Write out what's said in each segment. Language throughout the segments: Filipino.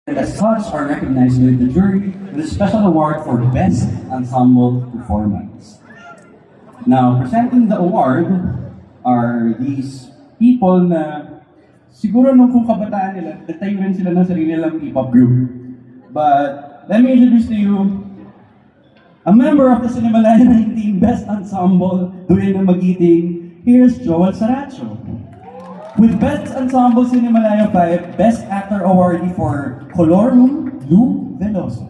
and as such are recognized with the jury with a special award for Best Ensemble Performance. Now, presenting the award are these people na siguro nung kung kabataan nila, nagtayo rin sila ng sarili nilang K-pop group. But let me introduce to you a member of the Cinemalaya 19 Best Ensemble doing the magiting. Here's Joel Saracho. With Best Ensemble Cinemalaya 5 Best Actor awardee for Colorum, Lou Veloso.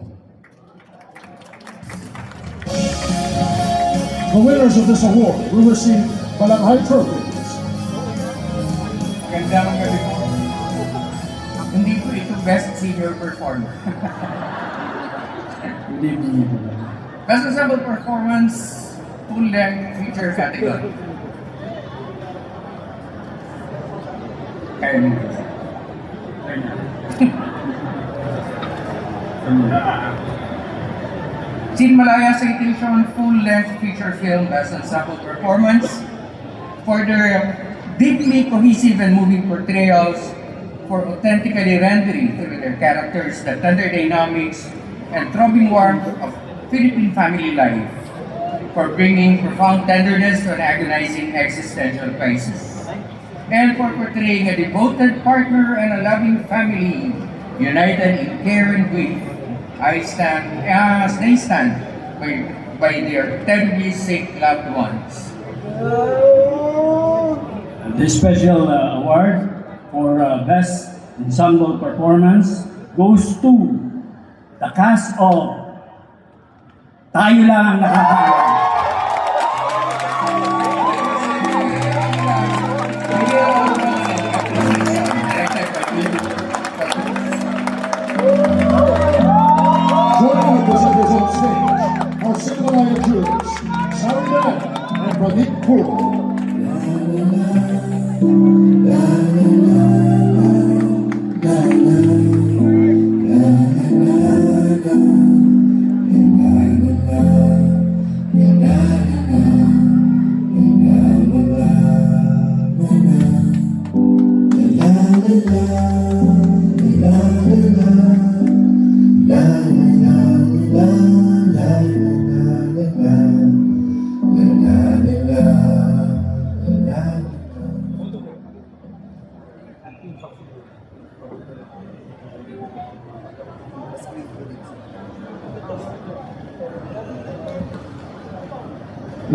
The winners of this award will receive Balanghay trophies. Magandang gabi po. Hindi po ito Best Senior Performer. Hindi. Best Ensemble Performance, full-length feature category. Kaya nito. Cinemalaya Citation full-length feature film Best Ensemble Performance for their deeply cohesive and moving portrayals, for authentically rendering through their characters the tender dynamics and throbbing warmth of Philippine family life, for bringing profound tenderness to an agonizing existential crisis, and for portraying a devoted partner and a loving family united in care and grief. As they stand by their terribly sick loved ones. This special award for Best Ensemble Performance goes to the cast of Tayo Lang Ang Nakakaalam. Joining the presenters on stage are Cinemalaya jurors, Sari Dan and Pradeep Pur.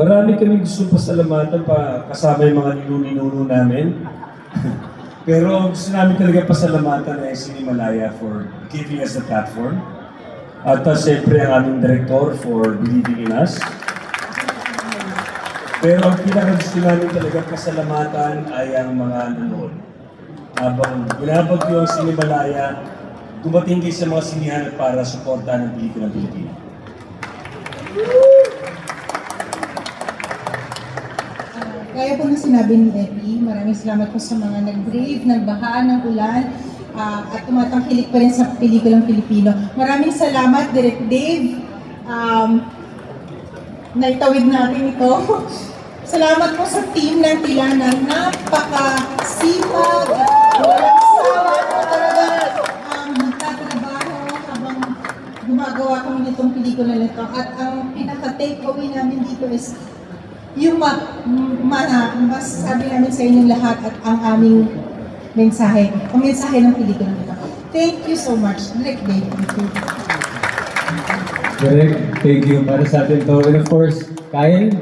Marami kami gusto pasalamatan pa kasama yung mga ninuno namin. Pero gusto namin talaga pasalamatan ay Cinemalaya for giving us the platform. At siyempre ang aming director for believing in us. Pero ang pinaka gusto namin talaga pasalamatan ay ang mga nanood. Habang binabagyo ang Cinemalaya, dumating kayo sa mga sinihan para suportahan ang pelikulang Pilipino. Kaya po na sinabi ni Epi, maraming salamat po sa mga nag-brave, nagbaha ng ulan, at tumatangkilik pa rin sa pelikulang Pilipino. Maraming salamat, Direk Dave. Naitawid natin ito. Salamat po sa team ng Tilanan. Napaka-sipag at walang sawa po talaga nagtatrabaho habang gumagawa kami nitong pelikula nito. At ang pinaka-take away namin dito is yung masasabi namin sa inyong lahat at ang aming mensahe, ang mensahe ng pelikula nito. Thank you so much. Direk Dave. Thank you. Direk, thank you para sa atin to. And of course, Kyle,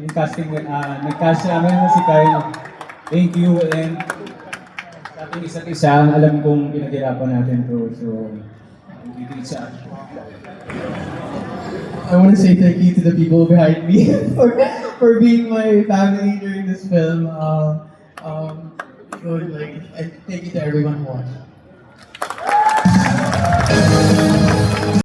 yung casting, nag-cast namin na si Kyle. Thank you, and sa ating isa't isa, alam kong pinaghirapan natin to. So, dito isa. I want to say thank you to the people behind me for being my family during this film. Thank you to everyone who watched.